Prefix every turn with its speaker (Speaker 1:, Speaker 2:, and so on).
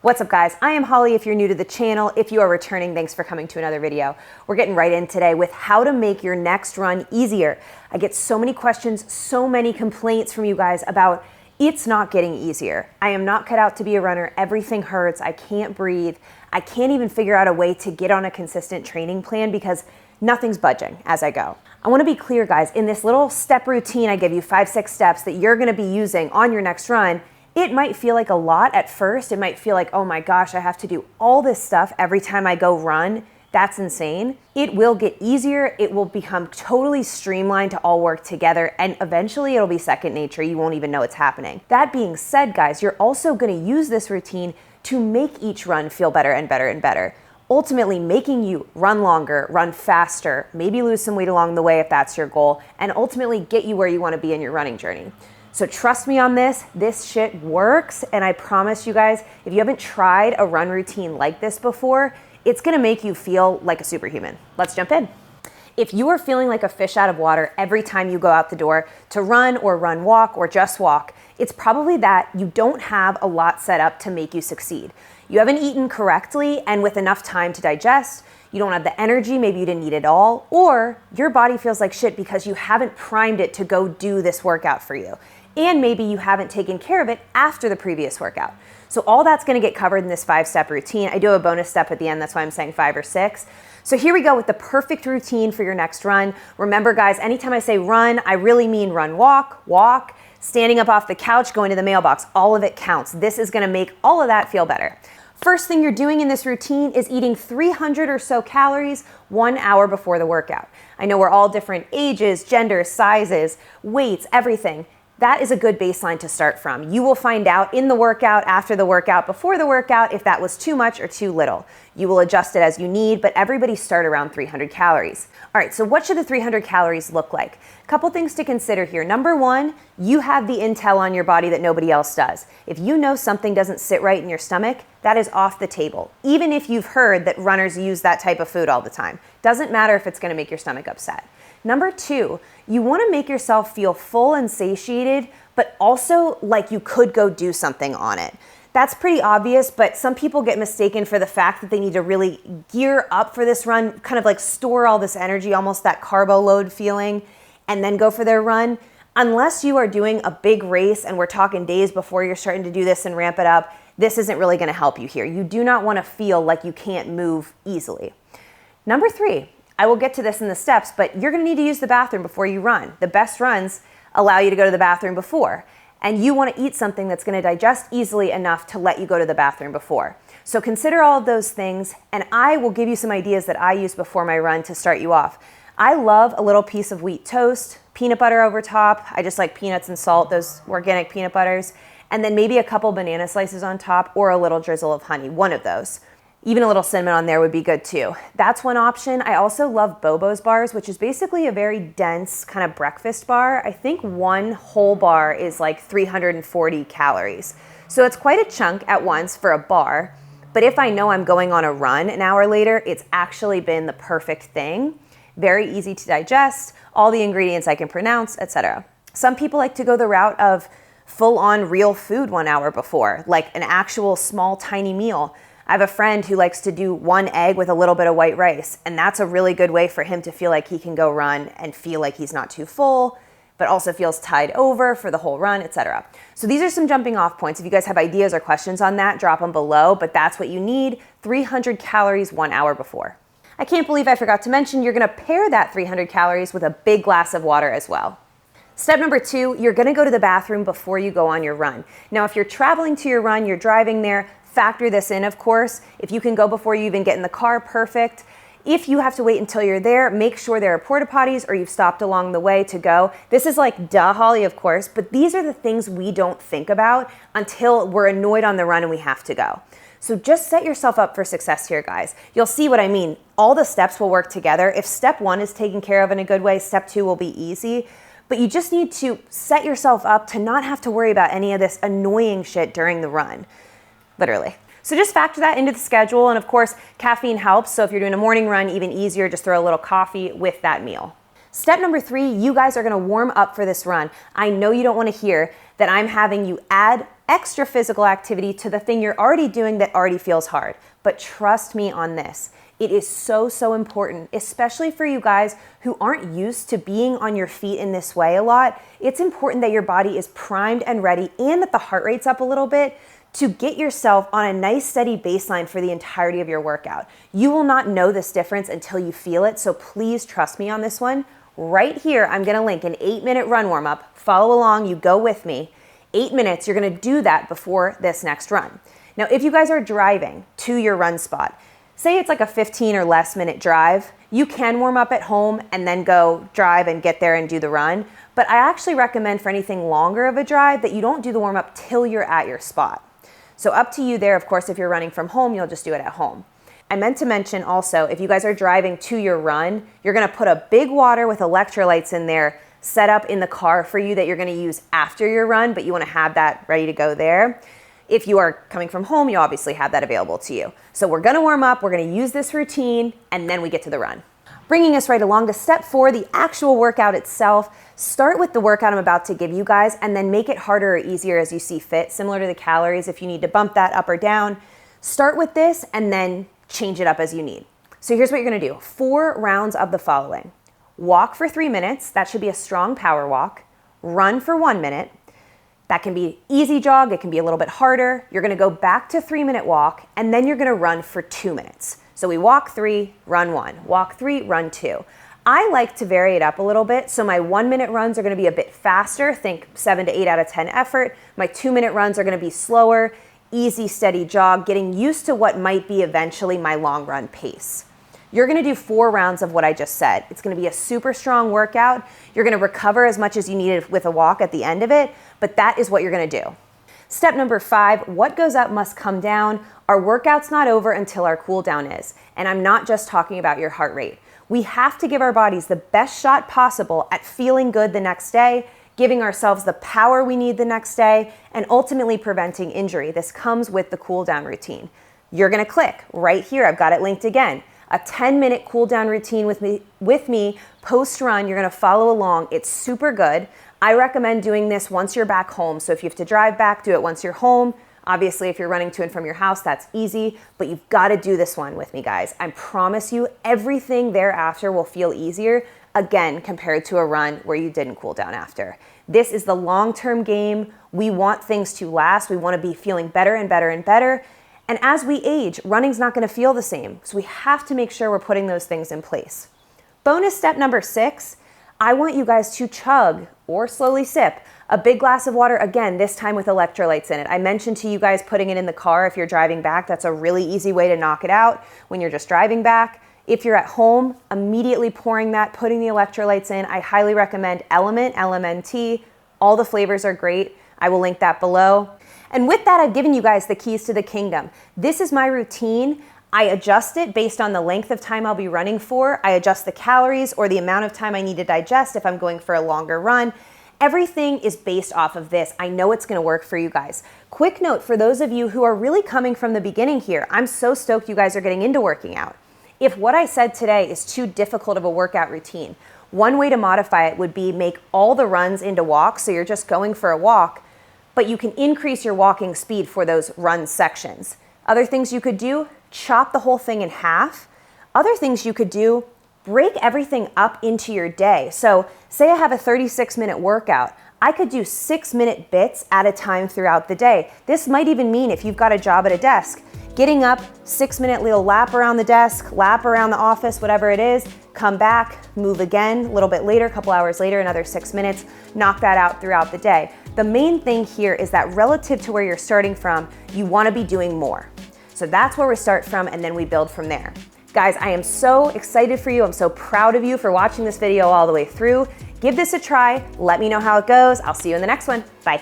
Speaker 1: What's up guys? I am Holly if you're new to the channel. If you are returning, thanks for coming to another video. We're getting right in today with how to make your next run easier. I get so many questions, so many complaints from you guys about it's not getting easier. I am not cut out to be a runner. Everything hurts. I can't breathe. I can't even figure out a way to get on a consistent training plan because nothing's budging as I go. I want to be clear guys, in this little step routine I give you 5-6 steps that you're going to be using on your next run. It might feel like a lot at first. It might feel like, oh my gosh, I have to do all this stuff every time I go run. That's insane. It will get easier. It will become totally streamlined to all work together, and eventually it'll be second nature. You won't even know it's happening. That being said, guys, you're also going to use this routine to make each run feel better and better and better. Ultimately making you run longer, run faster, maybe lose some weight along the way if that's your goal, and ultimately get you where you want to be in your running journey. So trust me on this shit works, and I promise you guys, if you haven't tried a run routine like this before, it's gonna make you feel like a superhuman. Let's jump in. If you are feeling like a fish out of water every time you go out the door to run or run walk or just walk, it's probably that you don't have a lot set up to make you succeed. You haven't eaten correctly and with enough time to digest, you don't have the energy, maybe you didn't eat it all, or your body feels like shit because you haven't primed it to go do this workout for you. And maybe you haven't taken care of it after the previous workout. So all that's gonna get covered in this 5-step routine. I do have a bonus step at the end, that's why I'm saying 5 or 6. So here we go with the perfect routine for your next run. Remember guys, anytime I say run, I really mean run, walk, standing up off the couch, going to the mailbox, all of it counts. This is gonna make all of that feel better. First thing you're doing in this routine is eating 300 or so calories 1 hour before the workout. I know we're all different ages, genders, sizes, weights, everything. That is a good baseline to start from. You will find out in the workout, after the workout, before the workout, if that was too much or too little. You will adjust it as you need, but everybody start around 300 calories. All right, so what should the 300 calories look like? A couple things to consider here. Number one, you have the intel on your body that nobody else does. If you know something doesn't sit right in your stomach, that is off the table. Even if you've heard that runners use that type of food all the time. Doesn't matter if it's gonna make your stomach upset. Number two, you wanna make yourself feel full and satiated, but also like you could go do something on it. That's pretty obvious, but some people get mistaken for the fact that they need to really gear up for this run, kind of like store all this energy, almost that carbo load feeling, and then go for their run. Unless you are doing a big race and we're talking days before you're starting to do this and ramp it up, this isn't really gonna help you here. You do not wanna feel like you can't move easily. Number three, I will get to this in the steps, but you're gonna need to use the bathroom before you run. The best runs allow you to go to the bathroom before, and you wanna eat something that's gonna digest easily enough to let you go to the bathroom before. So consider all of those things, and I will give you some ideas that I use before my run to start you off. I love a little piece of wheat toast, peanut butter over top. I just like peanuts and salt, those organic peanut butters, and then maybe a couple banana slices on top or a little drizzle of honey, one of those. Even a little cinnamon on there would be good too. That's one option. I also love Bobo's bars, which is basically a very dense kind of breakfast bar. I think one whole bar is like 340 calories. So it's quite a chunk at once for a bar. But if I know I'm going on a run an hour later, it's actually been the perfect thing. Very easy to digest, all the ingredients I can pronounce, etc. Some people like to go the route of full-on real food 1 hour before, like an actual small tiny meal. I have a friend who likes to do 1 egg with a little bit of white rice, and that's a really good way for him to feel like he can go run and feel like he's not too full, but also feels tied over for the whole run, etc. So these are some jumping off points. If you guys have ideas or questions on that, drop them below, but that's what you need, 300 calories 1 hour before. I can't believe I forgot to mention you're gonna pair that 300 calories with a big glass of water as well. Step number two, you're gonna go to the bathroom before you go on your run. Now, if you're traveling to your run, you're driving there, factor this in, of course. If you can go before you even get in the car, perfect. If you have to wait until you're there, make sure there are porta potties or you've stopped along the way to go. This is like duh, Holly, of course, but these are the things we don't think about until we're annoyed on the run and we have to go. So just set yourself up for success here, guys. You'll see what I mean. All the steps will work together. If step one is taken care of in a good way, step two will be easy. But you just need to set yourself up to not have to worry about any of this annoying shit during the run. Literally. So just factor that into the schedule, and of course, caffeine helps, so if you're doing a morning run, even easier, just throw a little coffee with that meal. Step number 3, you guys are gonna warm up for this run. I know you don't wanna hear that I'm having you add extra physical activity to the thing you're already doing that already feels hard. But trust me on this. It is so, so important, especially for you guys who aren't used to being on your feet in this way a lot. It's important that your body is primed and ready and that the heart rate's up a little bit to get yourself on a nice steady baseline for the entirety of your workout. You will not know this difference until you feel it, so please trust me on this one. Right here, I'm gonna link an 8-minute run warm-up. Follow along, you go with me. 8 minutes, you're gonna do that before this next run. Now, if you guys are driving to your run spot, say it's like a 15 or less minute drive, you can warm up at home and then go drive and get there and do the run. But I actually recommend for anything longer of a drive that you don't do the warm up till you're at your spot. So up to you there. Of course, if you're running from home, you'll just do it at home. I meant to mention also, if you guys are driving to your run, you're gonna put a big water with electrolytes in there set up in the car for you that you're gonna use after your run, but you wanna have that ready to go there. If you are coming from home, you obviously have that available to you. So we're gonna warm up, we're gonna use this routine, and then we get to the run. Bringing us right along to step 4, the actual workout itself. Start with the workout I'm about to give you guys and then make it harder or easier as you see fit, similar to the calories if you need to bump that up or down. Start with this and then change it up as you need. So here's what you're gonna do. 4 rounds of the following. Walk for 3 minutes, that should be a strong power walk. Run for 1 minute. That can be easy jog, it can be a little bit harder. You're gonna go back to 3-minute walk and then you're gonna run for 2 minutes. So we walk 3, run 1, walk 3, run 2. I like to vary it up a little bit, so my 1-minute runs are gonna be a bit faster, think 7 to 8 out of 10 effort. My 2-minute runs are gonna be slower, easy, steady jog, getting used to what might be eventually my long run pace. You're gonna do 4 rounds of what I just said. It's gonna be a super strong workout. You're gonna recover as much as you needed with a walk at the end of it, but that is what you're gonna do. Step number 5, what goes up must come down. Our workout's not over until our cool down is. And I'm not just talking about your heart rate. We have to give our bodies the best shot possible at feeling good the next day, giving ourselves the power we need the next day, and ultimately preventing injury. This comes with the cool down routine. You're gonna click right here, I've got it linked again. A 10-minute cool down routine with me post-run. You're gonna follow along. It's super good. I recommend doing this once you're back home. So if you have to drive back, do it once you're home. Obviously, if you're running to and from your house, that's easy, but you've gotta do this one with me, guys. I promise you, everything thereafter will feel easier, again, compared to a run where you didn't cool down after. This is the long-term game. We want things to last. We wanna be feeling better and better and better. And as we age, running's not gonna feel the same. So we have to make sure we're putting those things in place. Bonus step number 6, I want you guys to chug or slowly sip a big glass of water, again, this time with electrolytes in it. I mentioned to you guys putting it in the car if you're driving back. That's a really easy way to knock it out when you're just driving back. If you're at home, immediately pouring that, putting the electrolytes in. I highly recommend Element, LMNT. All the flavors are great. I will link that below. And with that, I've given you guys the keys to the kingdom. This is my routine. I adjust it based on the length of time I'll be running for. I adjust the calories or the amount of time I need to digest if I'm going for a longer run. Everything is based off of this. I know it's gonna work for you guys. Quick note for those of you who are really coming from the beginning here, I'm so stoked you guys are getting into working out. If what I said today is too difficult of a workout routine, one way to modify it would be make all the runs into walks, so you're just going for a walk, but you can increase your walking speed for those run sections. Other things you could do, chop the whole thing in half. Other things you could do, break everything up into your day. So say I have a 36-minute workout, I could do 6-minute bits at a time throughout the day. This might even mean if you've got a job at a desk, getting up, 6-minute little lap around the desk, lap around the office, whatever it is, come back, move again, a little bit later, a couple hours later, another 6 minutes, knock that out throughout the day. The main thing here is that relative to where you're starting from, you wanna be doing more. So that's where we start from and then we build from there. Guys, I am so excited for you. I'm so proud of you for watching this video all the way through. Give this a try. Let me know how it goes. I'll see you in the next one. Bye.